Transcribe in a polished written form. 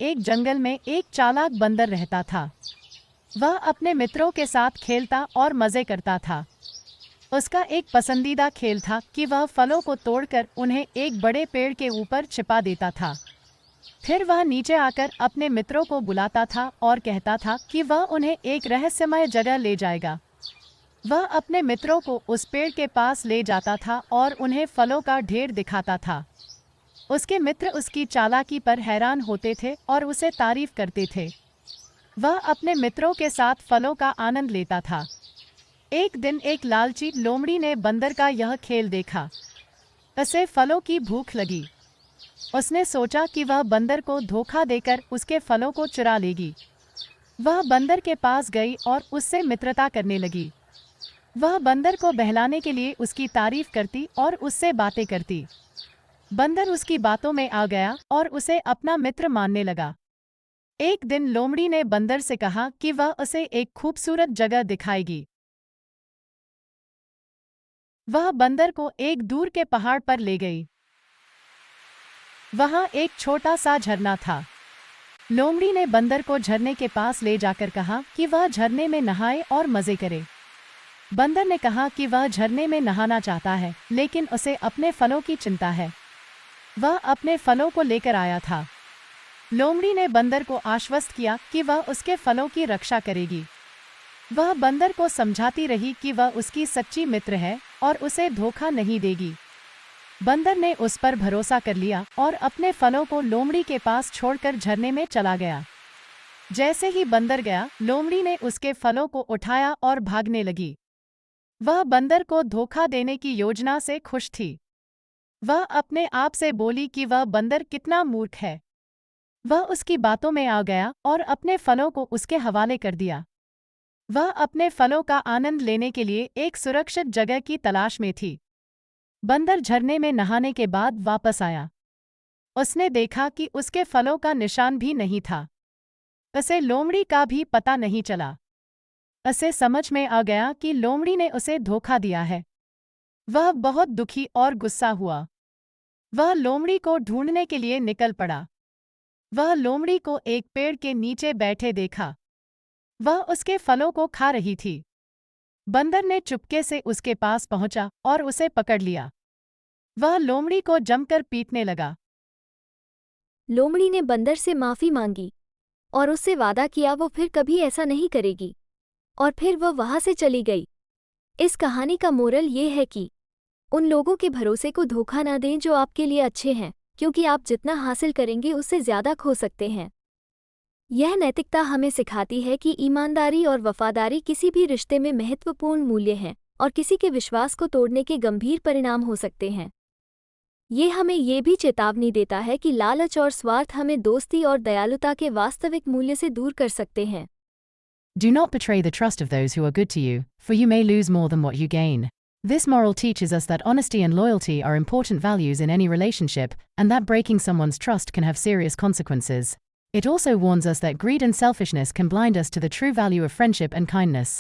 एक जंगल में एक चालाक बंदर रहता था। वह अपने मित्रों के साथ खेलता और मजे करता था। उसका एक पसंदीदा खेल था कि वह फलों को तोड़कर उन्हें एक बड़े पेड़ के ऊपर छिपा देता था। फिर वह नीचे आकर अपने मित्रों को बुलाता था और कहता था कि वह उन्हें एक रहस्यमय जगह ले जाएगा। वह अपने मित्रों को उस पेड़ के पास ले जाता था और उन्हें फलों का ढेर दिखाता था। उसके मित्र उसकी चालाकी पर हैरान होते थे और उसे तारीफ करते थे। वह अपने मित्रों के साथ फलों का आनंद लेता था। एक दिन एक लालची लोमड़ी ने बंदर का यह खेल देखा। उसे फलों की भूख लगी। उसने सोचा कि वह बंदर को धोखा देकर उसके फलों को चुरा लेगी। वह बंदर के पास गई और उससे मित्रता करने लगी। वह बंदर को बहलाने के लिए उसकी तारीफ करती और उससे बातें करती। बंदर उसकी बातों में आ गया और उसे अपना मित्र मानने लगा। एक दिन लोमड़ी ने बंदर से कहा कि वह उसे एक खूबसूरत जगह दिखाएगी। वह बंदर को एक दूर के पहाड़ पर ले गई। वहां एक छोटा सा झरना था। लोमड़ी ने बंदर को झरने के पास ले जाकर कहा कि वह झरने में नहाए और मजे करे। बंदर ने कहा कि वह झरने में नहाना चाहता है, लेकिन उसे अपने फलों की चिंता है। वह अपने फलों को लेकर आया था। लोमड़ी ने बंदर को आश्वस्त किया कि वह उसके फलों की रक्षा करेगी। वह बंदर को समझाती रही कि वह उसकी सच्ची मित्र है और उसे धोखा नहीं देगी। बंदर ने उस पर भरोसा कर लिया और अपने फलों को लोमड़ी के पास छोड़कर झरने में चला गया। जैसे ही बंदर गया, लोमड़ी ने उसके फलों को उठाया और भागने लगी। वह बंदर को धोखा देने की योजना से खुश थी। वह अपने आप से बोली कि वह बंदर कितना मूर्ख है। वह उसकी बातों में आ गया और अपने फलों को उसके हवाले कर दिया। वह अपने फलों का आनंद लेने के लिए एक सुरक्षित जगह की तलाश में थी। बंदर झरने में नहाने के बाद वापस आया। उसने देखा कि उसके फलों का निशान भी नहीं था। उसे लोमड़ी का भी पता नहीं चला। उसे समझ में आ गया कि लोमड़ी ने उसे धोखा दिया है। वह बहुत दुखी और गुस्सा हुआ। वह लोमड़ी को ढूंढने के लिए निकल पड़ा। वह लोमड़ी को एक पेड़ के नीचे बैठे देखा। वह उसके फलों को खा रही थी। बंदर ने चुपके से उसके पास पहुंचा और उसे पकड़ लिया। वह लोमड़ी को जमकर पीटने लगा। लोमड़ी ने बंदर से माफी मांगी और उससे वादा किया वो फिर कभी ऐसा नहीं करेगी, और फिर वह वहां से चली गई। इस कहानी का मोरल ये है कि उन लोगों के भरोसे को धोखा ना दें जो आपके लिए अच्छे हैं, क्योंकि आप जितना हासिल करेंगे उससे ज्यादा खो सकते हैं। यह नैतिकता हमें सिखाती है कि ईमानदारी और वफादारी किसी भी रिश्ते में महत्वपूर्ण मूल्य हैं और किसी के विश्वास को तोड़ने के गंभीर परिणाम हो सकते हैं। ये हमें ये भी चेतावनी देता है कि लालच और स्वार्थ हमें दोस्ती और दयालुता के वास्तविक मूल्य से दूर कर सकते हैं। Do not betray the trust of those who are good to you, for you may lose more than what you gain. This moral teaches us that honesty and loyalty are important values in any relationship, and that breaking someone's trust can have serious consequences. It also warns us that greed and selfishness can blind us to the true value of friendship and kindness.